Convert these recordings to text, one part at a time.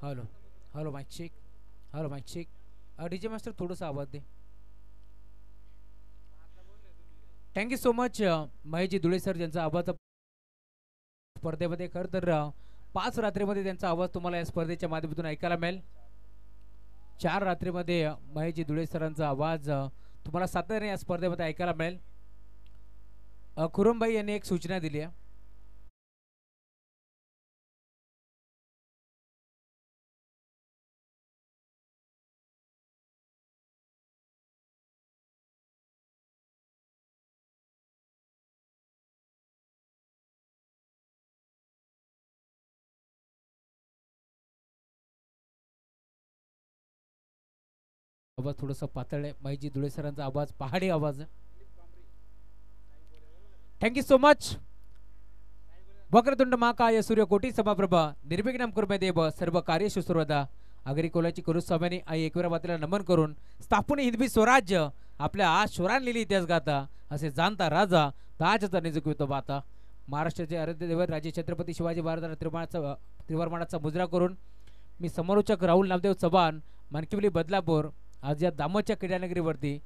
Hello hello mic check. Hello mic check. DJ master थोडंसं आवाज दे. Thank you so much Maheshji Dhule sir, ज्यांचा आवाज स्पर्धेमध्ये खरं तर 5 रात्रीमध्ये त्यांचा आवाज तुम्हाला या स्पर्धेच्या माध्यमातून ऐकायला मिळेल. 4 रात्रीमध्ये महेशजी धुळे सरांचा आवाज तुम्हाला सातत्याने या स्पर्धेमध्ये ऐकायला मिळेल. खुरमबाई यांनी एक सूचना दिली आहे. आवाज थोडंसं पातळ आहे. महेशजी धुळे सरांचा आवाज पहाडी आवाज आहे. Thank you so much. वक्रतुंड महाकाय सूर्यकोटी समप्रभ निर्विघ्नं कुर्मे देव सर्व कार्येषु सर्वदा. अग्रिकोलाची कुरुस्वामीनी आई एकविरा मातेला नमन करून स्थापन हिंदवी स्वराज्य आपल्या आज शोरान लिहिली इतिहास गाता असे जाणता राजा ताजचा निजुकवितो बाता. महाराष्ट्राचे आराध्य दैवत राजे छत्रपती शिवाजी महाराजांना त्रिवर्मानाचा मुजरा करून मी समालोचक राहुल नामदेव चव्हाण, मानकिवली बदलापूर, आज या दामोदच्या क्रीडानगरीवरती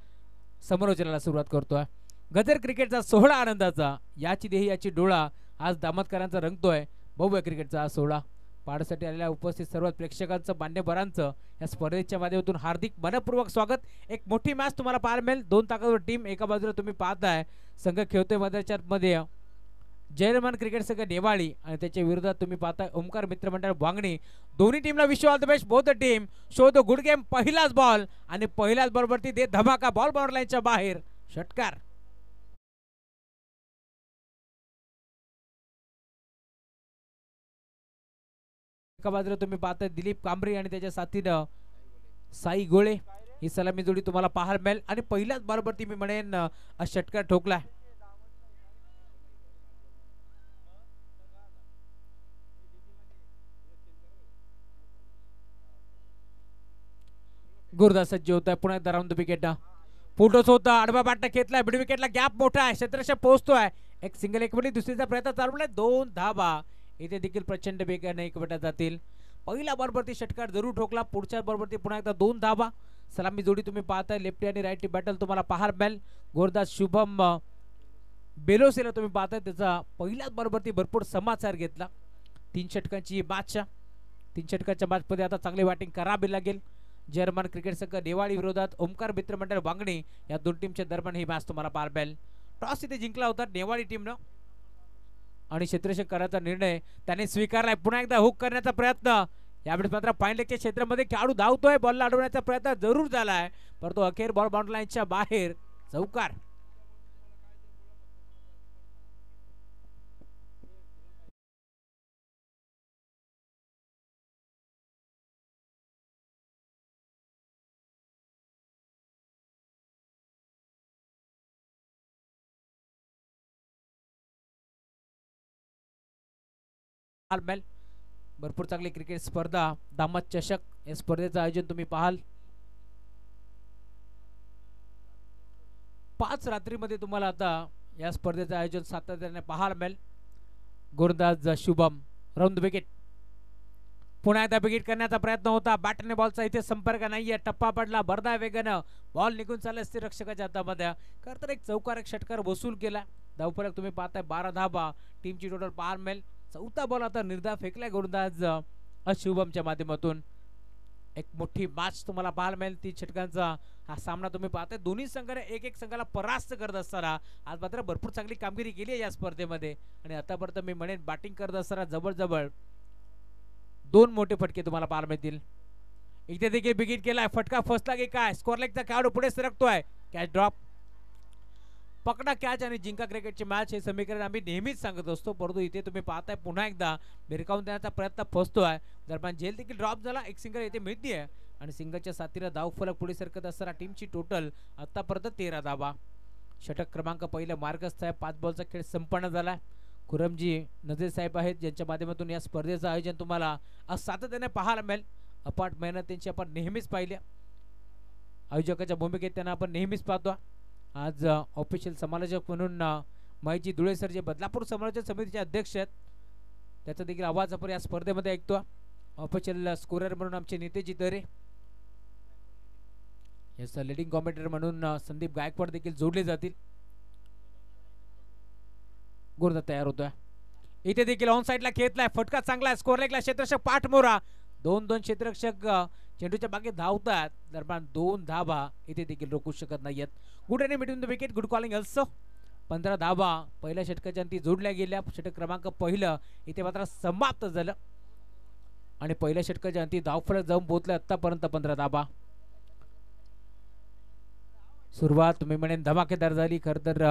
समालोचनाला सुरुवात करतोय. गजर क्रिकेटचा सोहळा आनंदाचा, याची देही याची डोळा, आज दामोदकरांचा रंगतोय भव्य क्रिकेटचा हा सोहळा. पाहण्यासाठी आलेल्या उपस्थित सर्व प्रेक्षकांचं, मान्यवरांचं या स्पर्धेच्या माध्यमातून हार्दिक मनपूर्वक स्वागत. एक मोठी मॅच तुम्हाला पाहायला मिळेल. 2 ताकदवर टीम एका बाजूला तुम्ही पाहताय. संघ खेळतोय मैदानामध्ये जयरमान क्रिकेट संघ नेवाळी आणि त्याच्या विरोधात तुम्ही पाहताय ओमकार मित्रमंडळ वांगणी. दोन्ही टीमला wish all the best. Both the team show the good game. पहिलाच बॉल आणि पहिल्याच बॉलवरती दे धमाका. बॉल बाउंड्री लाईनच्या बाहेर षटकार. एका बाजूला तुम्ही पाहताय दिलीप कांबरे आणि त्याच्या साथीनं साई गोळे. ही सलामी जोडी तुम्हाला पाहायला मिळेल आणि पहिल्याच बॉलवरती मी म्हणेन षटकार ठोकला. गुरुदास सज्ज होत आहे. पुन्हा एकदा राऊंड द विकेट. फुटोच होता. आडवा बॅट घेतलाय. मिड विकेटला गॅप मोठा आहे. क्षेत्ररक्षक पोहोचतोय. एक सिंगल एक मिनिट दुसरीचा प्रयत्न चालू आहे. 2 धाबा इथे देखील प्रचंड वेगाने एक विकेट जातील. पहिल्या बॉलवरती षटकार जरूर ठोकला. पुढच्या बॉलवरती पुन्हा एकदा 2 धाबा. सलामी जोडी तुम्ही पाहताय. लेफ्टी आणि राईटची बॅटल तुम्हाला पाहायला मिळेल. गोरदास शुभम बेलोसेला तुम्ही पाहताय. त्याचा पहिल्याच बॉलवरती भरपूर समाचार घेतला. 3 षटकांची मॅच. 3 षटकांच्या मॅचमध्ये आता चांगली बॅटिंग करावी लागेल. जर्मन क्रिकेट संघ नेवाळी विरोधात ओमकार मित्रमंडळ वांगणी या 2 टीमच्या दरम्यान ही मॅच तुम्हाला पाहायला मिळेल. टॉस इथे जिंकला होता नेवाळी टीमनं आणि क्षेत्ररक्षक करायचा निर्णय त्याने स्वीकारलाय. पुन्हा एकदा हुक करण्याचा प्रयत्न. यावेळेस मात्र फाईनलेगच्या क्षेत्रामध्ये खेळाडू धावतोय. बॉलला अडवण्याचा प्रयत्न जरूर झालाय, परंतु अखेर बॉल बाउंड्री लाईनच्या बाहेर. चौकार. भरपूर चांगली क्रिकेट स्पर्धा दामद चषक या स्पर्धेचं आयोजन तुम्ही पाहाल. 5 रात्रीमध्ये तुम्हाला आता या स्पर्धेचं आयोजन सातत्याने पाहायला मिळेल. गोरदास शुभम राऊंड विकेट. पुन्हा एकदा विकेट करण्याचा प्रयत्न होता. बॅटने बॉलचा इथे संपर्क नाहीये. टप्पा पडला. भरदा वेगानं बॉल निघून चालला असते रक्षकाच्या हातामध्ये. खरं एक चौकार एक षटकार वसूल केला. धावफलक तुम्ही पाहताय 12 धाबा. टीमची टोटल पाहायला मिळेल. चौथा बॉल आता निर्धाव फेकलाय गोरदास शुभमच्या माध्यमातून. एक मोठी मॅच तुम्हाला पाहायला मिळेल. 3 षटकांचा हा सामना तुम्ही पाहताय. दोन्ही संघाने एक संघाला परास्त करत असताना आज मात्र भरपूर चांगली कामगिरी केली आहे या स्पर्धेमध्ये आणि आतापर्यंत मी म्हणेन बॅटिंग करत असताना जवळजवळ 2 मोठे फटके तुम्हाला पाहायला मिळतील. इथे देखील विकेट केलाय. फटका फसला की काय? स्कोअर लेगचा खेळाडू पुढे सरकतोय. Catch drop. पकडा कॅच आणि जिंका क्रिकेटची मॅच हे समीकरण आम्ही नेहमीच सांगत असतो, परंतु इथे तुम्ही पाहताय पुन्हा एकदा भिरकावून देण्याचा प्रयत्न फसतोय. दरम्यान झेल देखील ड्रॉप झाला. एक सिंगल इथे मिळतीये आणि सिंगलच्या साथीला धाव फलक पुढे सरकत असताना टीमची टोटल आतापर्यंत 13 धावा. षटक क्रमांक पहिला मार्गस्थ आहे. 5 बॉलचा खेळ संपन्न झालाय. खुरमजी नजीर साहेब आहेत ज्यांच्या माध्यमातून या स्पर्धेचं आयोजन तुम्हाला सातत्याने पाहायला मिळेल. अपाट मेहनत त्यांची आपण नेहमीच पाहिली. आयोजकाच्या भूमिकेत त्यांना आपण नेहमीच पाहतो. आज ऑफिशियल समालोचक म्हणून महेशजी धुळे सर जे बदलापूर समालोचक समितीचे अध्यक्ष आहेत त्याचा देखील आवाज आपण या स्पर्धेमध्ये ऐकतो. ऑफिशियल स्कोरर म्हणून आमचे नितेजी दरे, यस लीडिंग कॉमेंटेटर म्हणून संदीप गायकवाड देखील जोडले जातील. गोलंदाज तयार होतोय. इथे देखील ऑन साइडला खेळलाय, फटका चांगला आहे, स्कोर लेगला क्षेत्ररक्षक पाठमोरा, 2-2 क्षेत्ररक्षक चेंडूच्या बागेत धावतात. दरम्यान 2 धाबा इथे देखील रोखू शकत नाहीयेत. Good end between the wicket, good calling also. 15 धाबा पहिल्या षटकाच्या अंती जोडल्या गेल्या. षटक क्रमांक पहिलं इथे मात्र समाप्त झालं आणि पहिल्या षटकाच्या अंती धावफलक जाऊन पोहोचले आतापर्यंत 15 धाबा. सुरुवात तुम्ही म्हणेन धमाकेदार झाली. खरं तर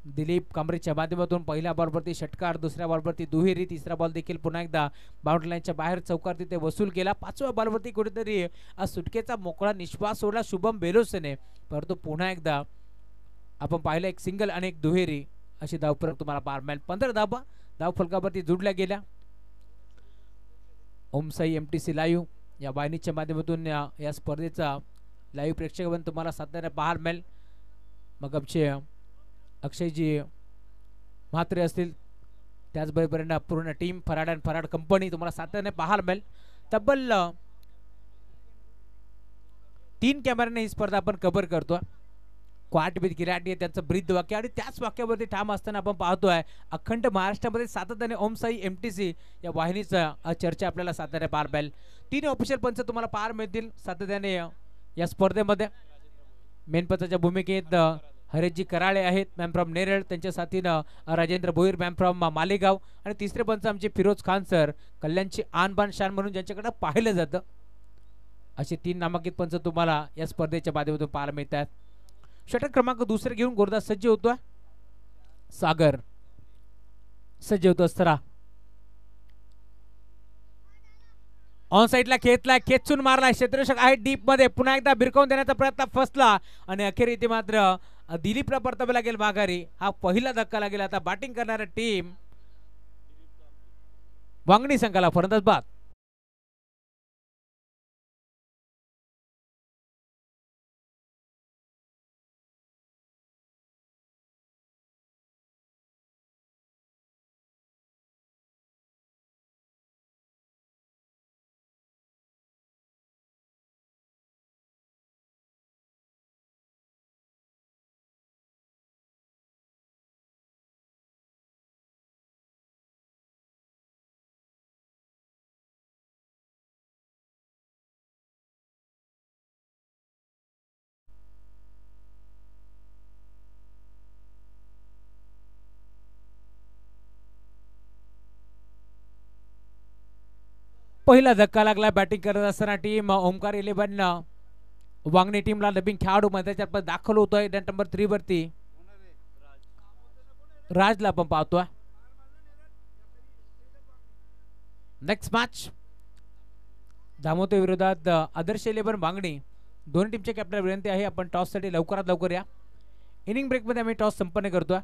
दिलीप कांबरेच्या माध्यमातून पहिल्या बॉलवरती षटकार, दुसऱ्या बॉलवरती दुहेरी, तिसरा बॉल देखील पुन्हा एकदा बाउंड्री लाईनच्या बाहेर चौकार तिथे वसूल केला. पाचव्या बॉलवरती कुठेतरी सुटकेचा मोकळा निश्वास सोडला शुभम बेलोसेने, परंतु पुन्हा एकदा आपण पाहिलं एक सिंगल आणि एक दुहेरी अशी धावफलक तुम्हाला पाहायला मिळेल. 15 धाबा धावफलकावरती जोडल्या गेल्या. ओमसाई MTC लाईव्ह या वाहिनीच्या माध्यमातून या स्पर्धेचा लाईव्ह प्रेक्षक तुम्हाला सातत्याने पाहायला मिळेल. मग आमचे अक्षयजी म्हात्रे असतील, त्याचबरोबर पूर्ण team Farad and Farad company तुम्हाला सातत्याने पाहायला मिळेल. तब्बल 3 कॅमेऱ्याने ही स्पर्धा आपण कव्हर करतोय. क्वाट विथ गिराटी त्यांचं ब्रीद वाक्य आणि त्याच वाक्यावरती ठाम असताना आपण पाहतोय अखंड महाराष्ट्रामध्ये सातत्याने ओमसाई MTC या वाहिनीचा चर्चा आपल्याला सातत्याने पाहायला मिळेल. 3 ऑफिशियल पंच तुम्हाला पाहायला मिळतील सातत्याने या स्पर्धेमध्ये. मेन पंचाच्या भूमिकेत हरेशजी कराळे आहेत मॅम फ्रॉम नेरळ, त्यांच्या साथीनं राजेंद्र भोईर मॅम फ्रॉम मालेगाव आणि तिसरे पंच आमचे फिरोज खान सर, कल्याणची आन बान शान म्हणून ज्यांच्याकडे पाहिलं जातं. असे 3 नामांकित पंच तुम्हाला या स्पर्धेच्या माध्यमातून पाहायला मिळतात. षटक क्रमांक दुसरे घेऊन गोरदास सज्ज होतोय. सागर सज्ज होतो असताना ऑन साइडला खेचलाय, खेचून मारलाय, क्षेत्ररक्षक आहे डीप मध्ये, पुन्हा एकदा भिरकावून देण्याचा प्रयत्न फसला आणि अखेर इथे मात्र दिलीपला परतावे लागेल माघारी. हा पहिला धक्का लागेल. आता बॅटिंग करणारी टीम वांगणी संघाला फलंदाज बाद. पहिला धक्का लागला बॅटिंग करत असताना टीम ओमकार 11 वांगणी टीमला नवीन खेळाडू मैदानात दाखल होतोय. नंबर 3 वरती राजला आपण पाहतोय. नेक्स्ट मॅच दामोदर विरोधात आदर्श 11 वांगणी. दोन्ही टीमचे कॅप्टन विनंती आहे आपण टॉस साठी लवकरात लवकर या. इनिंग ब्रेक मध्ये आम्ही टॉस संपन्न करतोय.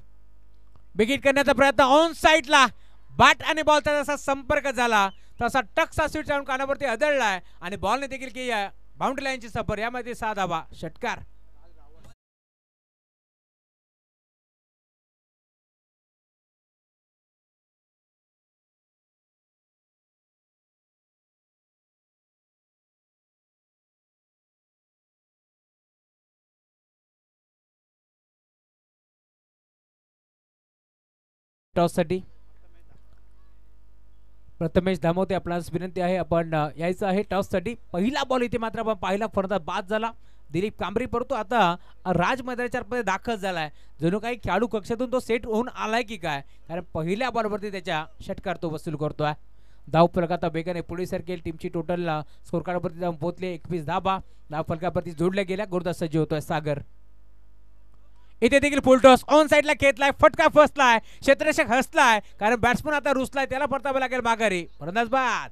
बिगिट करण्याचा प्रयत्न ऑन साइडला, बॅट आणि बॉलचा जसा संपर्क झाला तसा टक्सा स्वीट जाऊन कानावरती आदळलाय आणि बॉलने देखील की बाउंड्री लाईनची सफर. यामध्ये 6 धावा, षटकार. टॉस साठी प्रथमेश धामोते आपणास विनंती आहे आपण यायचं आहे टॉस साठी. पहिला बॉल इथे मात्र आपण पाहिला फलंदाज बाद झाला दिलीप कांबरी, परंतु आता राज मैदानाच्या दाखल झालाय. जणू काही खेळाडू कक्षातून तो सेट होऊन आलाय की काय, कारण पहिल्या बॉलवरती त्याच्या षटकार तो वसूल करतोय. धाव फलक आता वेगाने पुढे सरकेल. टीमची टोटल स्कोर कार्डवरती जाऊन पोहोचले 21 धावा. धाव फलकावरती जोडल्या गेल्या. गोरदास सज्ज होतोय सागर. इथे देखील फुल टॉस ऑन साइडला खेचलाय, फटका फसलाय, क्षेत्ररक्षक हसलाय कारण बॅट्समन आता रुसलाय, त्याला परतावे लागेल माघारी. फलंदाज बाद.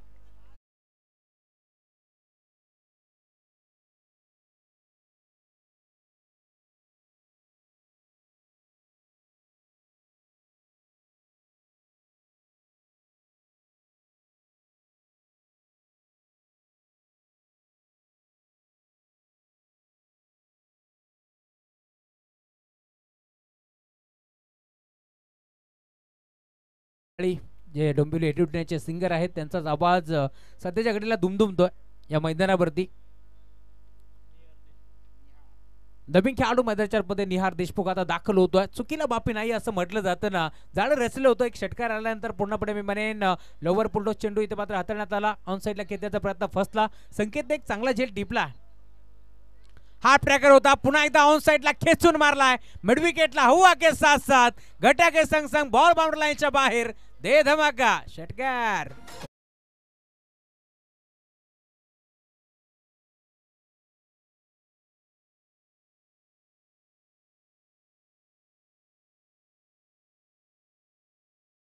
जे डोंबिवली एड्युटेनचे सिंगर आहेत त्यांचाच आवाज सध्याच्या घडीला दुमदुमतोय या मैदानावरती. नवीन खेळाडू मैदानामध्ये निहार देशमुख आता दाखल होतोय. चुकीला बापी नाही असं म्हटलं जातं ना. जाळं रचलं होतं. एक षटकार आल्यानंतर पूर्णपणे मी म्हणेन लोवर पुलटोस चेंडू इथे मात्र हाताळण्यात आला. ऑन साईडला खेळण्याचा प्रयत्न फसला. संकेतने एक चांगला झेल टिपला. हाफ ट्रॅकर होता. पुन्हा एकदा ऑन साईडला खेचून मारलाय. मिड विकेटला हुआ के साथ साथ घटा के संग संग बॉल बाउंड्री लाईनच्या बाहेर. दे धमाका षटकार.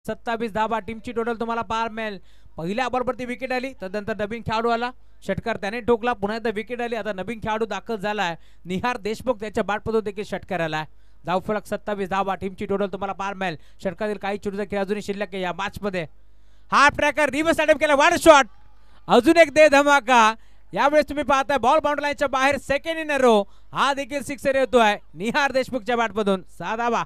सत्तावीस धावा टीमची टोटल तुम्हाला पाहायला मिळेल. पहिल्या बरोबर ती विकेट आली. त्यानंतर नवीन खेळाडू आला. षटकार त्याने ठोकला. पुन्हा एकदा विकेट आली. आता नवीन खेळाडू दाखल झालाय निहार देशमुख. त्याच्या बॅटमधून देखील षटकार आलाय. धावफलक 27 धावा टीमची टोटल तुम्हाला पाहायला मिळेल. षटकातील काही चेंडूचा खेळ अजूनही शिल्लक आहे या मॅच मध्ये. हाफ ट्रॅकर रिव्हर्स अटेम्प्ट केला. Wide shot. अजून एक दे धमाका. यावेळेस तुम्ही पाहताय बॉल बाउंड्री लाईनच्या बाहेर सेकंड इन अ रो. हा देखील सिक्सर येतोय निहार देशमुखच्या बॅटमधून. 6 धावा.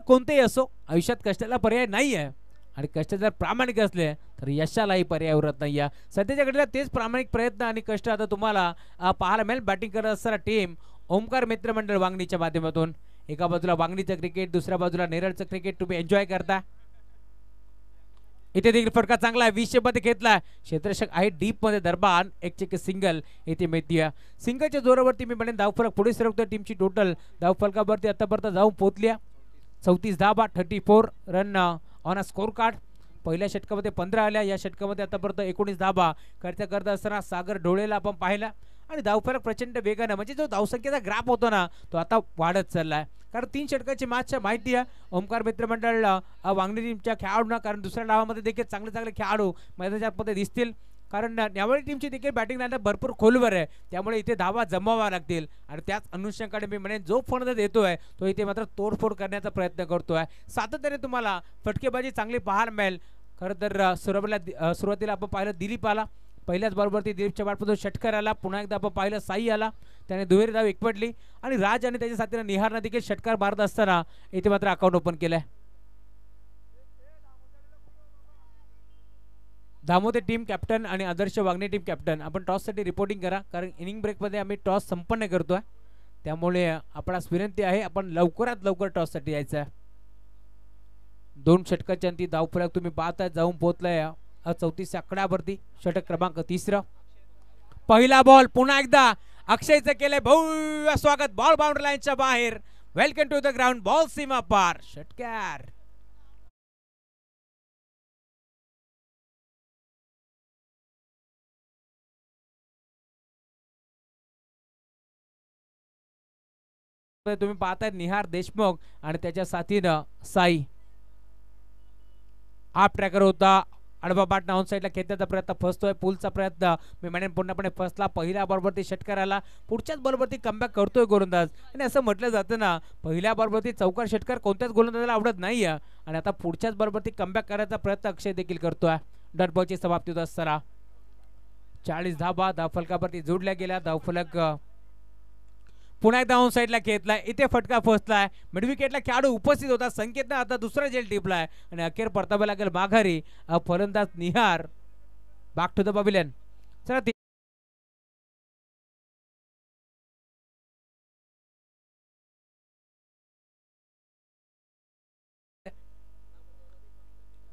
कोणतेही असो आयुष्यात कष्टाला पर्याय नाही आहे. आणि कष्ट जर प्रामाणिक असले तर यशालाही पर्याय उरत नाही आहे. सध्याच्या घडीला तेच प्रामाणिक प्रयत्न आणि कष्ट आता तुम्हाला पाहायला मिळेल. बॅटिंग करत असताना टीम ओमकार मित्रमंडळ वांगणीच्या माध्यमातून. एका बाजूला वांगणीचं क्रिकेट, दुसऱ्या बाजूला नेरळचं क्रिकेट तुम्ही एन्जॉय करता. इथे देखील फटका चांगला आहे. 20 मध्ये घेतला. क्षेत्ररक्षक आहे डीप मध्ये. दरबान एक चेक सिंगल इथे मिळतीय. सिंगलच्या जोरावरती मी म्हणेन धावफलक पुढे सरकतोय. टीमची टोटल धावफलकावरती आतापर्यंत जाऊन पोहोचल्या 34 धावा. 34 run on a score card. पहिल्या षटकामध्ये 15 आल्या. या षटकामध्ये आतापर्यंत 19 धावा करता असताना सागर ढोळेला आपण पाहिला. आणि धावफलक प्रचंड वेगानं म्हणजे जो धावसंख्येचा ग्राफ होतो ना तो आता वाढत चाललाय. कारण 3 षटकाची मॅच माहिती आहे ओमकार मित्रमंडळ वांगणी टीमच्या खेळाडूंना. कारण दुसऱ्या डावामध्ये देखील चांगले खेळाडू मैदानामध्ये दिसतील. कारण न्यावळी टीमची देखील बॅटिंग लाईन भरपूर खोलवर आहे. त्यामुळे इथे धावा जमवाव्या लागतील. आणि त्याच अनुषंगाने मी म्हणेन जो फलंदाज येतोय तो इथे मात्र तोडफोड करण्याचा प्रयत्न करतोय. सातत्याने तुम्हाला फटकेबाजी चांगली पाहायला मिळेल. खरं तर सुरुवातीला आपण पाहिलं दिलीप आला. पहिल्याच बॉलवरती दिलीपच्या बॅटमधून षटकार आला. पुन्हा एकदा आपण पाहिलं साई आला. त्याने दुहेरी धाव एकवटली. आणि राज आणि त्याच्या साथीने निहारनं देखील षटकार मारत असताना इथे मात्र अकाउंट ओपन केलंय. दामोदर टीम कॅप्टन आणि आदर्श वागणे टीम कॅप्टन आपण टॉससाठी रिपोर्टिंग करा. कारण इनिंग ब्रेकमध्ये आम्ही टॉस संपन्न करतोय. त्यामुळे आपणास विनंती आहे आपण लवकरात लवकर टॉससाठी यायचं आहे. 2 षटकाच्या अंती धावफलक तुम्ही पाहताय जाऊन पोहोचलाय 34 आकड्यावरती. षटक क्रमांक 3. पहिला बॉल पुन्हा एकदा अक्षयचं केलंय भव्य स्वागत. बॉल बाउंड्री लाईनच्या बाहेर. Welcome to the ground. Ball सीमा पार. षटकार. तुम्ही पाहताय निहार देशमुख आणि त्याच्या साथीनं साई. हाफ ट्रॅकर होता. अडबा बाट ऑन साईडला खेळण्याचा प्रयत्न फसतोय. पुलचा प्रयत्न मी म्हणेन पूर्णपणे फसला. पहिल्या बॉलवरती षटकार आला. पुढच्याच बॉलवरती कमबॅक करतोय गोलंदाज. आणि असं म्हटलं जातं ना पहिल्या बॉलवरती चौकार षटकार कोणत्याच गोलंदाजाला आवडत नाही. आणि आता पुढच्याच बॉलवरती कमबॅक करायचा प्रयत्न अक्षय देखील करतोय. डॉट बॉलची समाप्ती होत असताना 40 धावा धावफलकावरती जोडल्या गेल्या. धावफलक पुन्हा एकदा ऑन साईडला खेळलाय. इथे फटका फसलाय. मिड विकेटला खेळाडू उपस्थित होता. संकेतनं आता दुसरा झेल टिपलाय आणि अखेर परतावा लागेल माघारी. फलंदाज निहार बॅक टू द पॅव्हिलियन. चला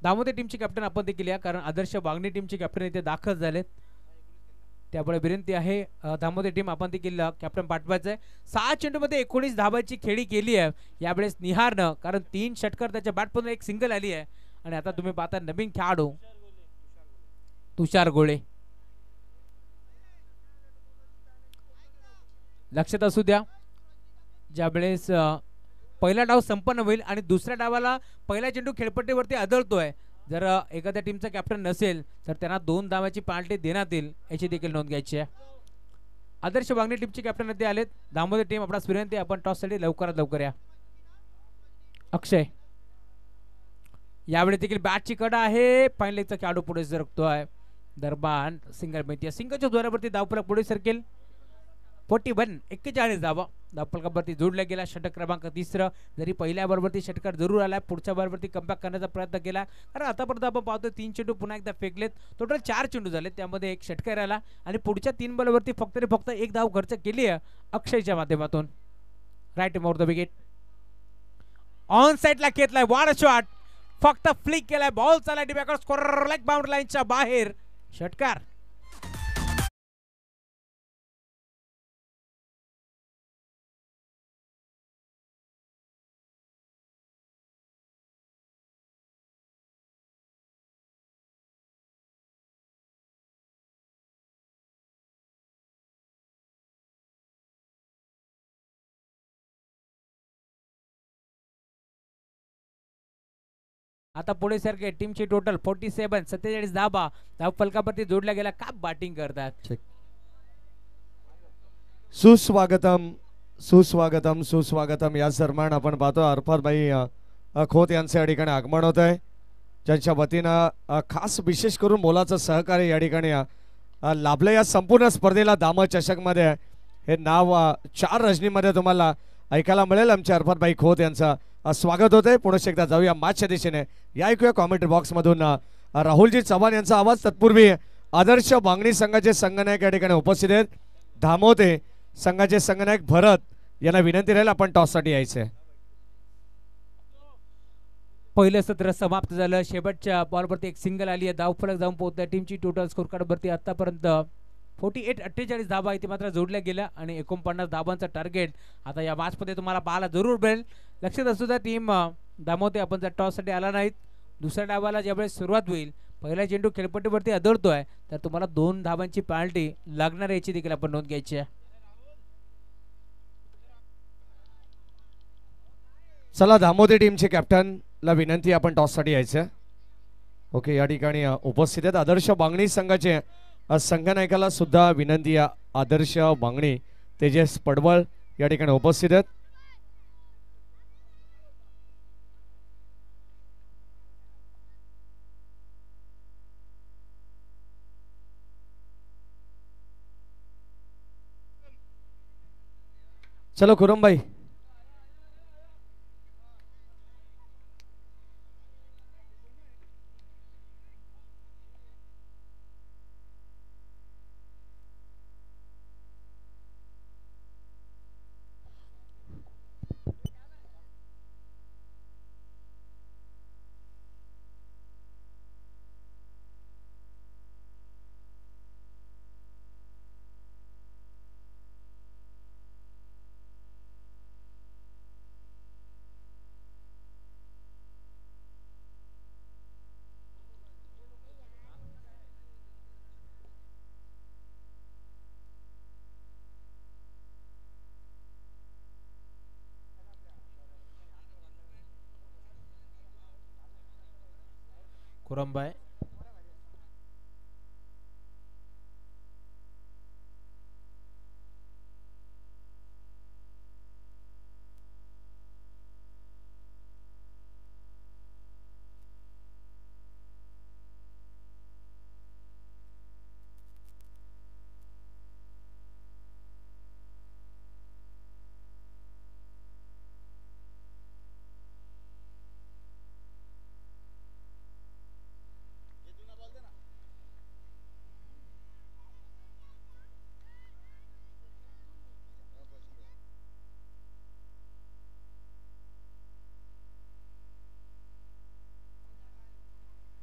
दामोदर टीमची कॅप्टन आपण देखील या. कारण आदर्श वागणी टीमची कॅप्टन इथे दाखल झालेत. त्यामुळे विनंती आहे दामोदर टीम आपण देखील कॅप्टन पाठवायचं आहे. 6 चेंडूमध्ये 19 धावांची खेळी केली आहे यावेळेस निहारनं. कारण 3 षटकार त्याच्या बॅटमधून एक सिंगल आली आहे. आणि आता तुम्ही पाहता नवीन खेळाडू तुषार गोळे. लक्षात असू द्या ज्यावेळेस पहिला डाव संपन्न होईल आणि दुसऱ्या डावाला पहिला चेंडू खेळपट्टीवरती आदळतोय जर एखाद्या टीमचा कॅप्टन नसेल तर त्यांना 2 धावाची पेनल्टी देण्यात येईल याची देखील नोंद घ्यायची आहे. आदर्श वागणे टीमचे कॅप्टन मध्ये आलेत. दामोदर टीम आपणास विनंती आपण टॉस साठी लवकरात लवकर या. अक्षय यावेळी देखील बॅटची कडा आहे. फाईन लेगचा खेळाडू पुढे सरकतोय. दरम्यान सिंगल मिळते. सिंगलच्या जोरावरती धावफलक पुढे सरकेल. 41 41 धावा धावफलकावरती जोडला गेला. षटक क्रमांक 3. जरी पहिल्या बरोबरती षटकार जरूर आला, पुढच्या बरोबरती कमबॅक करण्याचा प्रयत्न केला. कारण आतापर्यंत आपण पाहतो 3 चेंडू पुन्हा एकदा फेकलेत. टोटल 4 चेंडू झाले, त्यामध्ये एक षटकार आला आणि पुढच्या 3 बॉलवरती फक्त एक धाव खर्च केली आहे अक्षयच्या माध्यमातून. Right more the wicket. On साइडला घेतलाय वाड शॉट. फक्त फ्लिक केलाय. बॉल चालला डिबॅकर स्कोरर लेग बाउंड्री लाईनच्या बाहेर. षटकार. आता पुढे सारखे टीमची टोटल 47 47 धाबा धावफलकावरती जोडल्या गेला. का बॅटिंग करतात. सुस्वागतम सुस्वागतम सुस्वागतम. या दरम्यान आपण पाहतो अरफातभाई खोत यांचे या ठिकाणी आगमन होत आहे, ज्यांच्या वतीनं खास विशेष करून मोलाचं सहकार्य या ठिकाणी लाभलं. या संपूर्ण स्पर्धेला दाम चषकमध्ये हे नाव 4 रजनीमध्ये तुम्हाला ऐकायला मिळेल. आमच्या अरफातभाई खोत यांचं स्वागत होत आहे. पुढे एकदा जाऊया मॅचच्या दिशेने. या ऐकूया कॉमेंट्री बॉक्समधून राहुलजी चव्हाण यांचा आवाज. तत्पूर्वी आदर्श बांगणी संघाचे संघनायक या ठिकाणी उपस्थित आहेत. धामोते संघाचे संघनायक भरत यांना विनंती राहील आपण टॉससाठी यायचे. पहिलं सत्र समाप्त झालं. शेवटच्या बॉलवरती एक सिंगल आली आहे. धावफलक जाऊन पोहोचला. टीमची टोटल स्कोर कार्डवरती आतापर्यंत 48 48 धाबा इथे मात्र जोडल्या गेल्या आणि 49 धाबांचं टार्गेट आता या मॅचमध्ये तुम्हाला पाहायला जरूर मिळेल. लक्षात असू द्या टीम दामोते आपण जर टॉससाठी आला नाहीत, दुसऱ्या डावाला ज्यावेळेस सुरुवात होईल, पहिला चेंडू खेळपट्टीवरती आदळतोय तर तुम्हाला 2 धाबांची पेनल्टी लागणार याची देखील आपण नोंद घ्यायची आहे. चला दामोदर टीमचे कॅप्टनला विनंती आपण टॉससाठी यायचं. ओके, या ठिकाणी उपस्थित आहेत आदर्श बांगणी संघाचे संघनायकाला सुद्धा विनंती. आदर्श बांगणी तेजस पडवळ या ठिकाणी उपस्थित आहेत. चलो खुरमभाई. कुरमबाई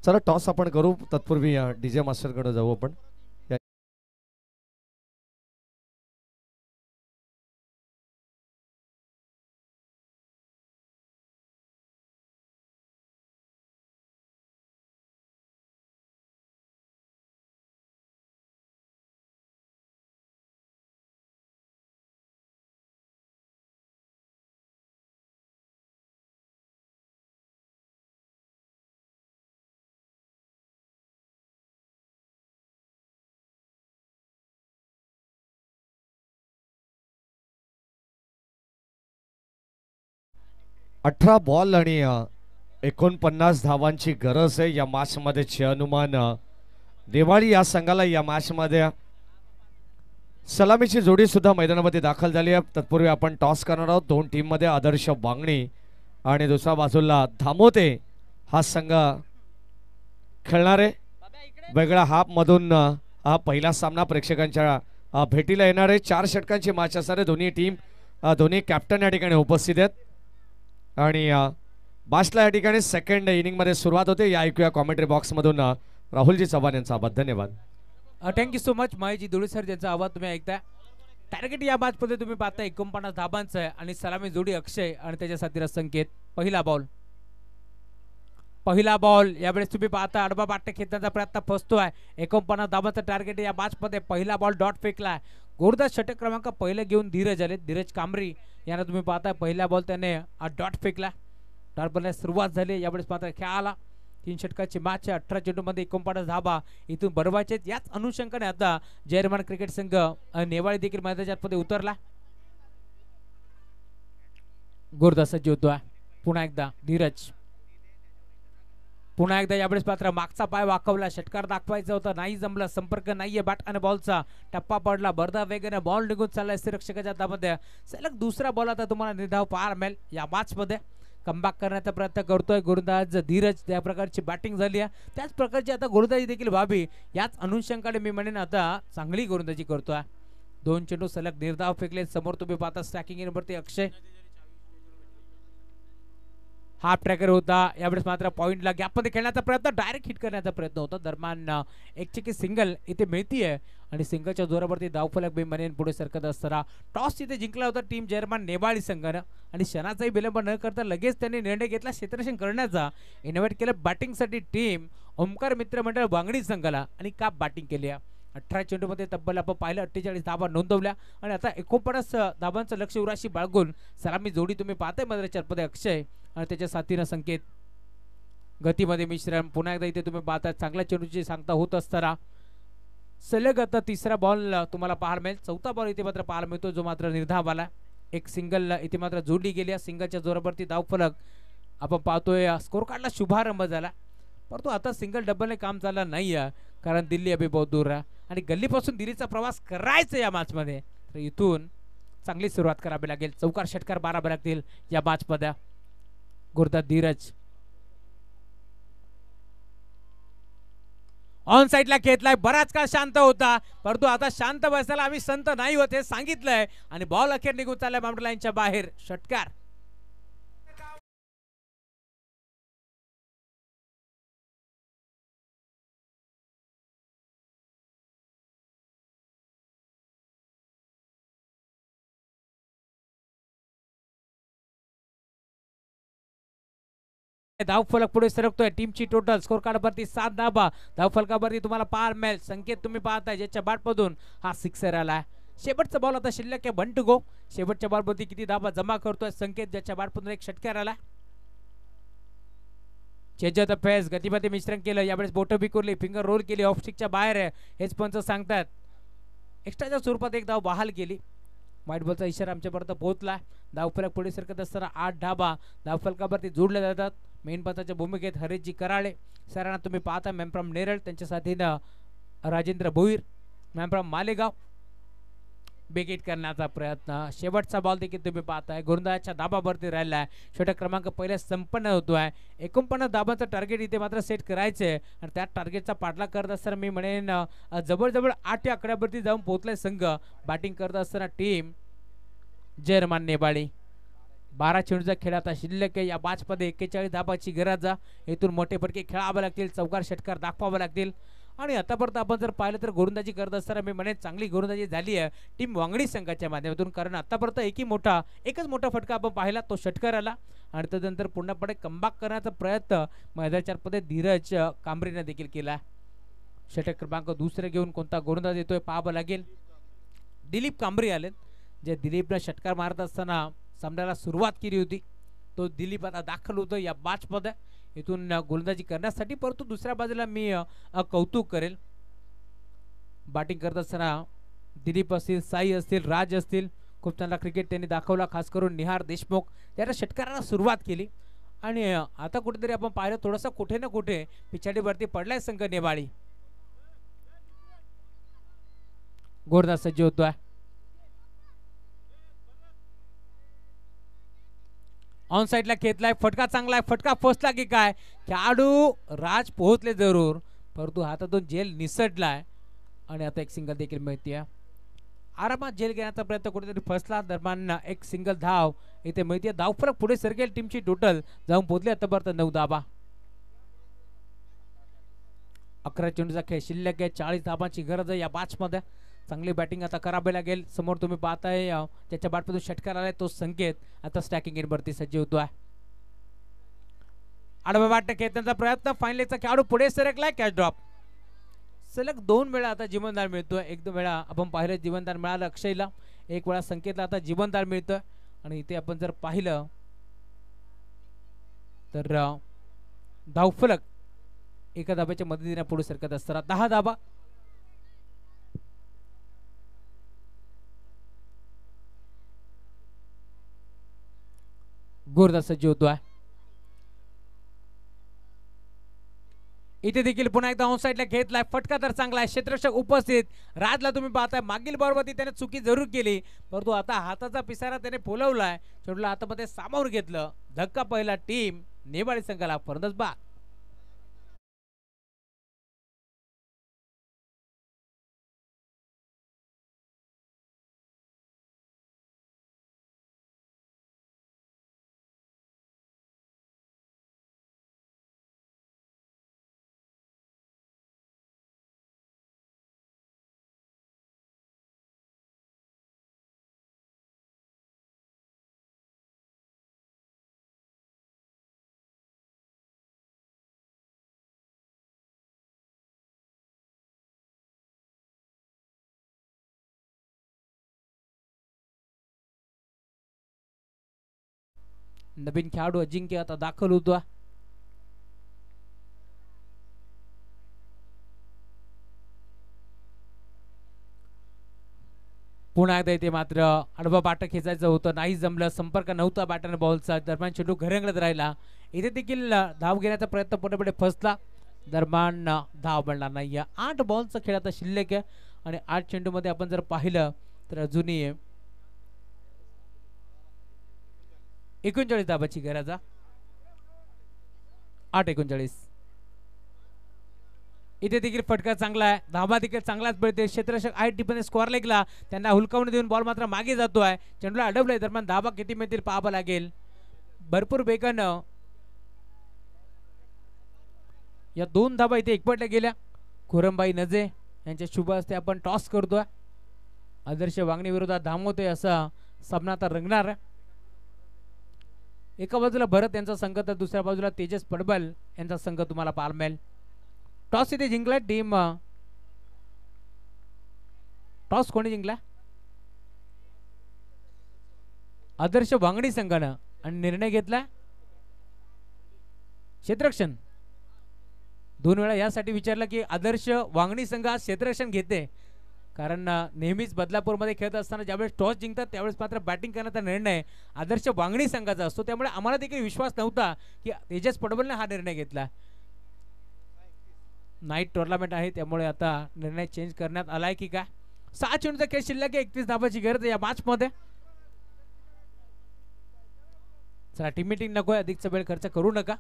चला टॉस आपण करू. तत्पूर्वी डीजे मास्टरकडे जाऊ आपण. 18 बॉल आणि 49 धावांची गरज आहे या मॅच मध्ये. हनुमान दिवाळी या संघाला या मॅच मध्ये सलामीची जोडी सुद्धा मैदानामध्ये दाखल झाली आहे. तत्पूर्वी आपण टॉस करणार आहोत. दोन टीम मध्ये आदर्श बांगणी आणि दुसऱ्या बाजूला धामोते हा संघ खेळणार आहे. वेगळा हाफ मधून हा पहिला सामना प्रेक्षकांच्या भेटीला येणार आहे. 4 षटकांची मॅच असणार आहे. दोन्ही टीम दोन्ही कॅप्टन या ठिकाणी उपस्थित आहेत आणि बाशला या ठिकाणी सेकंड इनिंग मध्ये सुरुवात होते. या ऐकूया कॉमेंट्री बॉक्स मधून राहुलजी चव्हाण यांचा आवाज. धन्यवाद. Thank you so much Maheshji Dhule sir ज्यांचा आवाज तुम्ही ऐकताय. टार्गेट या मॅच मध्ये तुम्ही पाहता 49 धाबांचं आहे आणि सलामी जोडी अक्षय आणि त्याच्या साथीला संकेत. पहिला बॉल यावेळेस तुम्ही पाहता आडवा बाट्या खेचण्याचा प्रयत्न फसतोय. 49 धाबांचं टार्गेट या मॅच मध्ये. पहिला बॉल डॉट फेकलाय. गोरदास षटक क्रमांक पहिले घेऊन धीरज आले. धीरज कांबरी यांना तुम्ही पाहताय पहिला बॉल त्याने डॉट फेकला. डॉट बॉलला सुरुवात झाली. यावेळेस पाहता खेळाला 3 षटकाची मॅच आहे. 18 चेंडूमध्ये 49 धाबा इथून बनवायचे. याच अनुषंगाने आता जयरमान क्रिकेट संघ नेवाळी देखील मैदानामध्ये उतरला. गोरदास सज्ज होतोय. पुन्हा एकदा धीरज. पुन्हा एकदा यावेळेस पात्र मागचा पाय वाकवला. षटकार दाखवायचा होता नाही जमला. संपर्क नाहीये बॅट आणि बॉलचा. टप्पा पडला. भरधा वेगाने बॉल निघून चाललाय रक्षकाच्या हातामध्ये. सलग दुसरा बॉल आता तुम्हाला निर्धाव पाहायला मिळेल या मॅच मध्ये. कमबॅक करण्याचा प्रयत्न करतोय गोलंदाज धीरज. त्या प्रकारची बॅटिंग झाली आहे. त्याच प्रकारची आता गोलंदाजी देखील व्हावी याच अनुषंगाने मी म्हणेन आता चांगली गोलंदाजी करतोय. 2 चेंडू सलग निर्धाव फेकले. समोर तुम्ही पाहता स्टॅकिंग इनवरती अक्षय. हाफ ट्रॅकर होता. यावेळेस मात्र पॉइंटला गॅपमध्ये खेळण्याचा प्रयत्न. डायरेक्ट हिट करण्याचा प्रयत्न होता. दरम्यान एक चेकी सिंगल इथे मिळतीये आणि सिंगलच्या जोरावरती धावफलक मी म्हणेन पुढे सरकत असताना टॉस इथे जिंकला होता टीम जयरमान नेवाळी संघानं आणि क्षणाचाही विलंब न करता लगेच त्यांनी निर्णय घेतला क्षेत्ररक्षण करण्याचा. इन्व्हाइट केलं बॅटिंगसाठी टीम ओमकार मित्र मंडळ बांगडी संघाला आणि काप बॅटिंग केली आहे. 18 चेंडूमध्ये तब्बल आपण पाहिलं 48 धाबा नोंदवल्या आणि आता 49 धाबांचं लक्ष उराशी बाळगून सलामी जोडी तुम्ही पाहताय मधल्या मध्ये अक्षय आणि त्याच्या साथीनं संकेत. गतीमध्ये मिश्रण. पुन्हा एकदा इथे तुम्ही पाहता चांगल्या चेंडूची सांगता होत असताना सलग आता तिसरा बॉल तुम्हाला पाहायला मिळेल. चौथा बॉल इथे मात्र पाहायला मिळतो जो मात्र निर्धाव आला. एक सिंगल इथे मात्र जोडली गेली. सिंगलच्या जोरावरती धावफलक आपण पाहतोय. स्कोर कार्डला शुभारंभ झाला परंतु आता सिंगल डबलने काम चाललं नाही कारण दिल्ली अभि बहुत दूर आहे आणि गल्लीपासून दिल्लीचा प्रवास करायचा या मॅच मध्ये. तर इथून चांगली सुरुवात करावी लागेल. चौकार षटकार मारावे लागतील या मॅच मध्ये. गोरदास धीरज ऑन साइडला खेळलाय. बराच काळ शांत होता परंतु आता शांत बसायला आम्ही संत नाही होते सांगितलंय आणि बॉल अखेर निघून चाललाय बाउंड्री लाईनच्या बाहेर. षटकार. धावफलक पुढे सरकतोय. टीमची टोटल स्कोर कार्ड वरती 7 धाबा. धावफलकावरती तुम्हाला पाहायला मिळेल संकेत तुम्ही पाहताय ज्याच्या बॅटमधून हा सिक्सर आला. शेवटचा बॉल आता शिल्लक आहे 1 टू गो. शेवटच्या बॉलवरती किती धाबा जमा करतोय संकेत ज्याच्या बॅटमधून एक षटकार आला. Change the face. गतीमध्ये मिश्रण केलं. यावेळेस बोट बिकुरली. फिंगर रोल केली. ऑफ स्टिकच्या बाहेर आहे हेच पंच सांगतात. एक्स्ट्राच्या स्वरूपात एक धाव बहाल केली. व्हाईट बॉलचा इशारा आमच्यापर्यंत पोहोचला. धावफलक पुढे सरकत असताना 8 धाबा धावफलकावरती जोडले जातात. मेन पंचाच्या भूमिकेत हरेशजी कराळे. सरांना तुम्ही पाहता मॅम फ्रॉम नेरळ. त्यांच्या साथीनं राजेंद्र भोईर मॅम फ्रॉम मालेगाव. बेगेट करण्याचा प्रयत्न. शेवटचा बॉल देखील तुम्ही पाहताय गोलंदाजाच्या धाबावरती राहिला आहे. षटक क्रमांक पहिले संपन्न होतोय. 49 धाबांचं टार्गेट इथे मात्र सेट करायचंय आणि त्या टार्गेटचा पाठलाग करत असताना मी म्हणेन जवळजवळ 8 या आकड्यावरती जाऊन पोहोचलाय संघ. बॅटिंग करत असताना टीम जयरमान नेवाळी. 12 चेंडूचा खेळ आता शिल्लक आहे. या मॅच मध्ये 41 धाबाची गरज. इथून मोठे फटके खेळावे लागतील. चौकार षटकार दाखवावे लागतील आणि आतापर्यंत आपण जर पाहिलं तर गोलंदाजी करत असताना मी म्हणेन चांगली गोलंदाजी झाली आहे टीम वांगडी संघाच्या माध्यमातून कारण आतापर्यंत एकच मोठा फटका आपण पाहिला तो षटकार आला आणि त्यानंतर पूर्णपणे कमबॅक करण्याचा प्रयत्न मैदानाच्या मध्ये धीरज कांबरीने देखील केला. षटक क्रमांक दुसरे घेऊन कोणता गोलंदाज येतोय पाहावं लागेल. दिलीप कांबरी आले जे दिलीपने षटकार मारत असताना सामन्याला सुरुवात केली होती. तो दिलीप आता दाखल होतो या मॅच मध्ये इथून गोलंदाजी करण्यासाठी. परंतु दुसऱ्या बाजूला मी कौतुक करेल बॅटिंग करत असताना दिलीप असतील साई असतील राज असतील खूप चांगला क्रिकेट त्यांनी दाखवला, खास करून निहार देशमुख त्याने षटकाराला सुरुवात केली. आणि आता कुठेतरी आपण पाहिलं थोडंसं कुठे ना कुठे पिछाडीवरती पडलाय संघ नेवाळी. गोरदास सज्ज होतोय. ऑन साइडला घेतलाय, फटका चांगला आहे, फटका फसला की काय, खेळाडू राज पोहोचले जरूर, परंतु हातातून जेल निसटलाय आणि आता एक सिंगल देखील मिळते. आरामात जेल घेण्याचा प्रयत्न कुठेतरी फसला. दरम्यान एक सिंगल धाव इथे मिळते. धावफरक पुढे सरकेल टीमची टोटल जाऊन पोहोचली आतापर्यंत 9 धावा. 11 चेंडूचा खेळ शिल्लक आहे. 40 धावांची गरज आहे या मॅच मध्ये. चांगली बॅटिंग आता करावी लागेल. समोर तुम्ही पाहताय ज्याच्या बॅटमधून षटकार आलाय तो संकेत आता स्टॅकिंग इन वरती सज्ज होतोय. आडवा बॅट खेळण्याचा प्रयत्न, फायनलचा खेळाडू पुढे सरकलाय, कॅच ड्रॉप. सलग 2 वेळा आता जीवनदान मिळतोय. 1-2 वेळा आपण पाहिलं जीवनदान मिळालं अक्षयला, 1 वेळा संकेतला आता जीवनदान मिळतोय. आणि इथे आपण जर पाहिलं तर धावफलक एका धाब्याच्या मदतीने पुढे सरकत असताना 10 धाबा. गोरदास सज्ज होतोय. इथे देखील पुन्हा एकदा ऑन साइडला घेतलाय, फटका तर चांगला आहे, क्षेत्ररक्षक उपस्थित. राजला तुम्ही पाहताय मागील बॉलवरती त्याने चुकी जरूर केली, परंतु आता हाताचा पिसारा त्याने फुलवलाय, चेंडूला हातामध्ये सामावून घेतलं. धक्का पहिला टीम नेवाळी संघाला, फरंदाज बाद. नवीन खेळाडू अजिंक्य आता दाखल होतो. पुन्हा एकदा इथे मात्र आडवा बाट खेचायचं होतं, नाही जमलं, संपर्क नव्हता बॅटन बॉलचा. दरम्यान चेंडू घरंगळत राहिला. इथे देखील धाव घेण्याचा प्रयत्न पुढे फसला. दरम्यान धाव मिळणार नाही. 8 बॉलचा खेळ आता शिल्लक आहे आणि 8 चेंडू मध्ये आपण जर पाहिलं तर अजूनही 39 धाबाची गरज. 8-39. इथे देखील फटका चांगला आहे, धाबा देखील चांगलाच मिळते. क्षेत्ररक्षक आहे टिपणे स्कोअर लेगला, त्यांना हुलकावून देऊन बॉल मात्र मागे जातोय. चेंडूला अडवलंय. दरम्यान धाबा किती मिळतील पाहावं लागेल. भरपूर वेगानं या 2 धाबा इथे एकपटल्या गेल्या. खुरमबाई नजे यांच्या शुभ हस्ते आपण टॉस करतोय. आदर्श वांगणी विरोधात धामवतोय असा सामना आता रंगणार. एका बाजूला भरत यांचा संघ तर दुसऱ्या बाजूला तेजस पडबल यांचा संघ तुम्हाला पाहायला मिळेल. टॉस इथे जिंकला टीम. टॉस कोणी जिंकला? आदर्श वांगणी संघानं. आणि निर्णय घेतला क्षेत्ररक्षण. 2 वेळा यासाठी विचारलं की आदर्श वांगणी संघ क्षेत्ररक्षण घेते, कारण नेहमीच बदलापूरमध्ये खेळत असताना ज्यावेळेस टॉस जिंकतात त्यावेळेस मात्र बॅटिंग करण्याचा निर्णय आदर्श वांगणी संघाचा असतो. त्यामुळे आम्हाला देखील विश्वास नव्हता की तेजस पडबलने हा निर्णय घेतला. नाईट टुर्नामेंट आहे त्यामुळे आता निर्णय चेंज करण्यात आलाय की काय. 6 चेंडूचा खेळ शिल्लक आहे. 31 धाबाची गरज आहे या मॅच मध्ये. चला टीम मीटिंग नकोय, अधिकचा वेळ खर्च करू नका.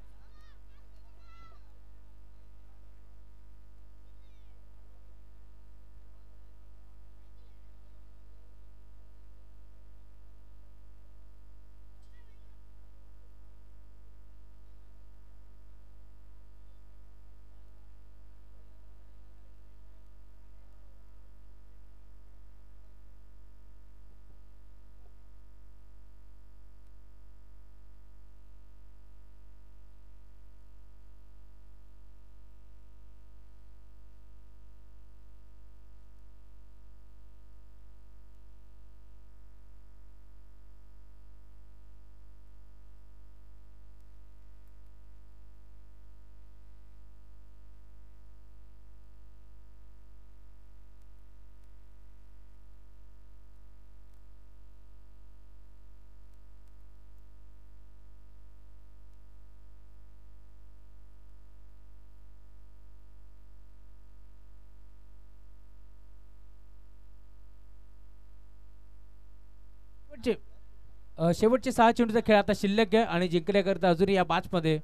शेवटचे 6 चेंडूचा खेळ आता शिल्लक आहे आणि जिंकण्याकरता अजूनही या मॅच मध्ये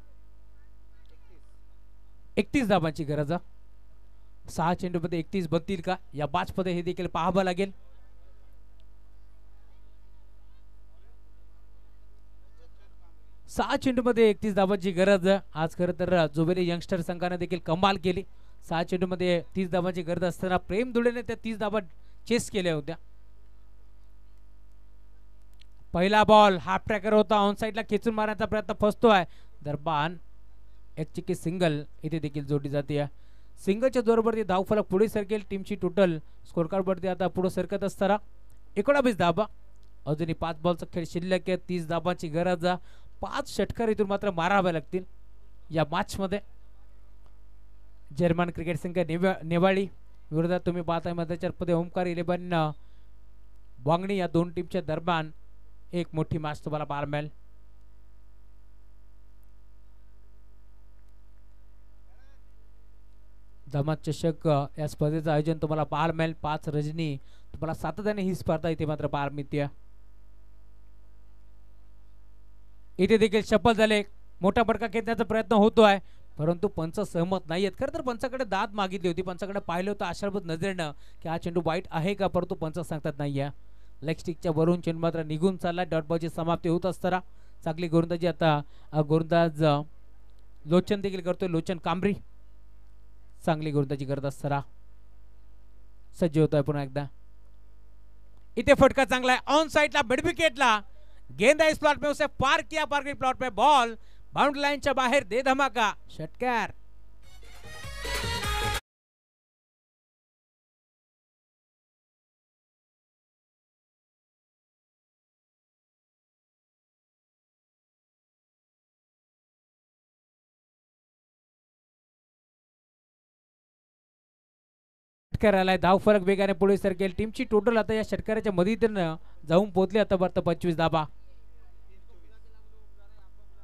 31 धावांची गरज आहे. 6 चेंडूमध्ये 31 बनतील का या मॅच मध्ये हे देखील पाहावं लागेल. सहा चेंडूमध्ये 31 धावांची गरज आहे. आज खरं तर जोबेली यंगस्टर संघाने देखील कमाल केली. 6 चेंडूमध्ये 30 धावांची गरज असताना प्रेम दुलेने त्या 30 धावा चेस केल्या होत्या. पहिला बॉल हाफ ट्रॅकर होता, ऑन साइडला खेचून मारण्याचा प्रयत्न फसतोय. दरम्यान एक चिक्की सिंगल इथे देखील जोडली जाते. सिंगलच्या जोरावरती धावफलक पुढे सरकेल. टीमची टोटल स्कोर कार्ड वरती आता पुढे सरकत असताना 19 धावा. अजूनही 5 बॉलचा खेळ शिल्लक आहे. 30 धावांची गरज. 5 षटकार इथून मात्र मारावे लागतील या मॅच मध्ये. जर्मन क्रिकेट संघ नेवाळी विरोधात तुम्ही पाहताय मध्यचरपदे ओमकार 11 वांगणी या दोन टीमच्या दरम्यान एक मोठी मॅच तुम्हाला पाहायला मिळेल. दामाद चषक या स्पर्धेचं आयोजन तुम्हाला पाहायला मिळेल. 5 रजनी तुम्हाला सातत्याने ही स्पर्धा इथे मात्र पाहायला मिळते. इथे देखील शपथ झाले. मोठा फटका खेचण्याचा प्रयत्न होतोय परंतु पंच सहमत नाहीयेत. खरं तर पंचाकडे दाद मागितली होती. पंचाकडे पाहिलं होतं आशाभूत नजरेनं की हा चेंडू वाईट आहे का, परंतु पंच सांगतात नाहीये. लेग स्टिकच्या वरून चेंडू मात्र निघून चालला. डॉट बॉलची समाप्ती होत असताना चांगली गोलंदाजी आता गोलंदाज लोचन देखील करतोय. लोचन कांबरी चांगली गोलंदाजी करत असताना सज्ज होतोय पुन्हा एकदा. इथे फटका चांगला आहे ऑन साइडला मिड विकेटला. गेंद इस प्लॉट में उसे पार किया. पार की प्लॉट पे बॉल बाउंड्री लाइन च्या बाहेर दे धमाका षटकार. षटकाराला धाव फरक वेगाने पुढे सरकेल. टीमची टोटल आता या षटकाराच्या मधीतून जाऊन पोहोचली आतापर्यंत 25 धावा.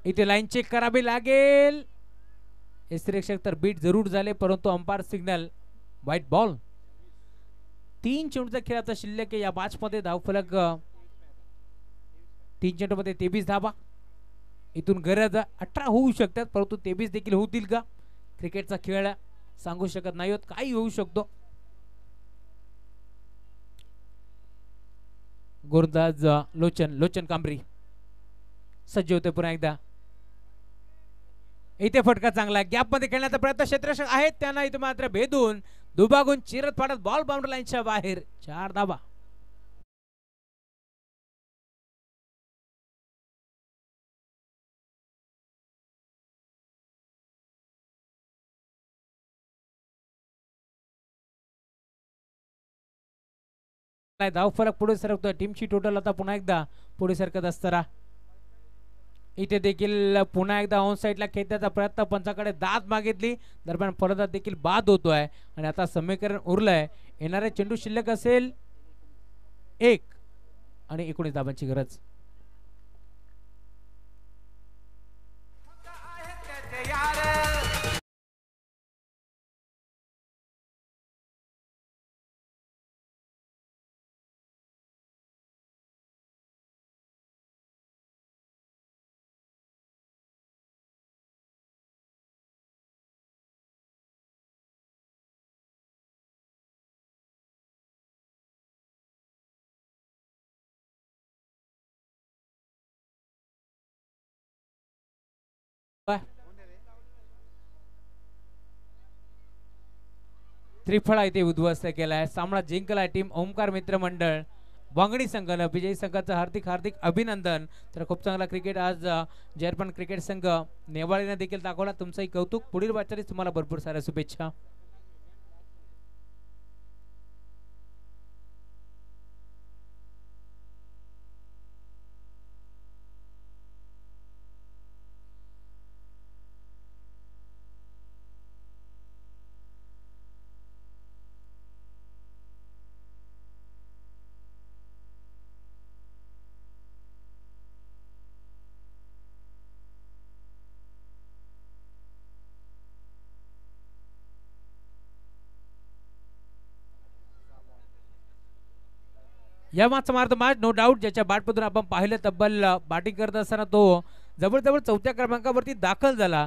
इथे लाईन चेक करावी लागेल. यष्टिरक्षक तर बीट जरूर झाले परंतु अंपायर सिग्नल व्हाईट बॉल. 3 चेंडूचा खेळाचा शिल्लक या मॅच मध्ये. धावफलक 3 चेंडूमध्ये 23 धावा. इथून गरज 18 होऊ शकतात परंतु 23 देखील होतील का. क्रिकेटचा खेळ सांगू शकत नाही होत, काही होऊ शकतो. गोलंदाज लोचन कांबरी सज्ज होते पुन्हा एकदा. इथे फटका चांगला गॅप मध्ये खेळण्याचा प्रयत्न क्षेत्ररक्षक आहेत त्यांना इथे मात्र भेदून दुभागून चिरत फाडत बॉल बाउंड्री लाईनच्या बाहेर. 4 धावा. धाव फरक पुढे सरकतोय. टीमची टोटल आता पुन्हा एकदा पुढे सरकत असताना इथे देखील पुन्हा एकदा ऑन साइडला खेळण्याचा प्रयत्न. पंचाकडे दाद मागितली. दरम्यान फलंदाज देखील बाद होतोय आणि आता समीकरण उरलंय. येणारे चेंडू शिल्लक असेल 1 आणि 19 धावांची गरज. त्रिफळा इथे उद्ध्वस्त केलाय. सामना जिंकलाय टीम ओमकार मित्र मंडळ वांगणी संघानं. विजयी संघाचं हार्दिक हार्दिक अभिनंदन. तर खूप चांगला क्रिकेट आज जर्मन क्रिकेट संघ नेवाळीने देखील दाखवला. तुमचंही कौतुक. पुढील वाटचालीस तुम्हाला भरपूर साऱ्या शुभेच्छा. या मागचा मार्ग मॅच नो डाऊट ज्याच्या बॅटमधून आपण पाहिलं तब्बल बॅटिंग करत असताना तो जवळजवळ 4थ्या क्रमांकावरती दाखल झाला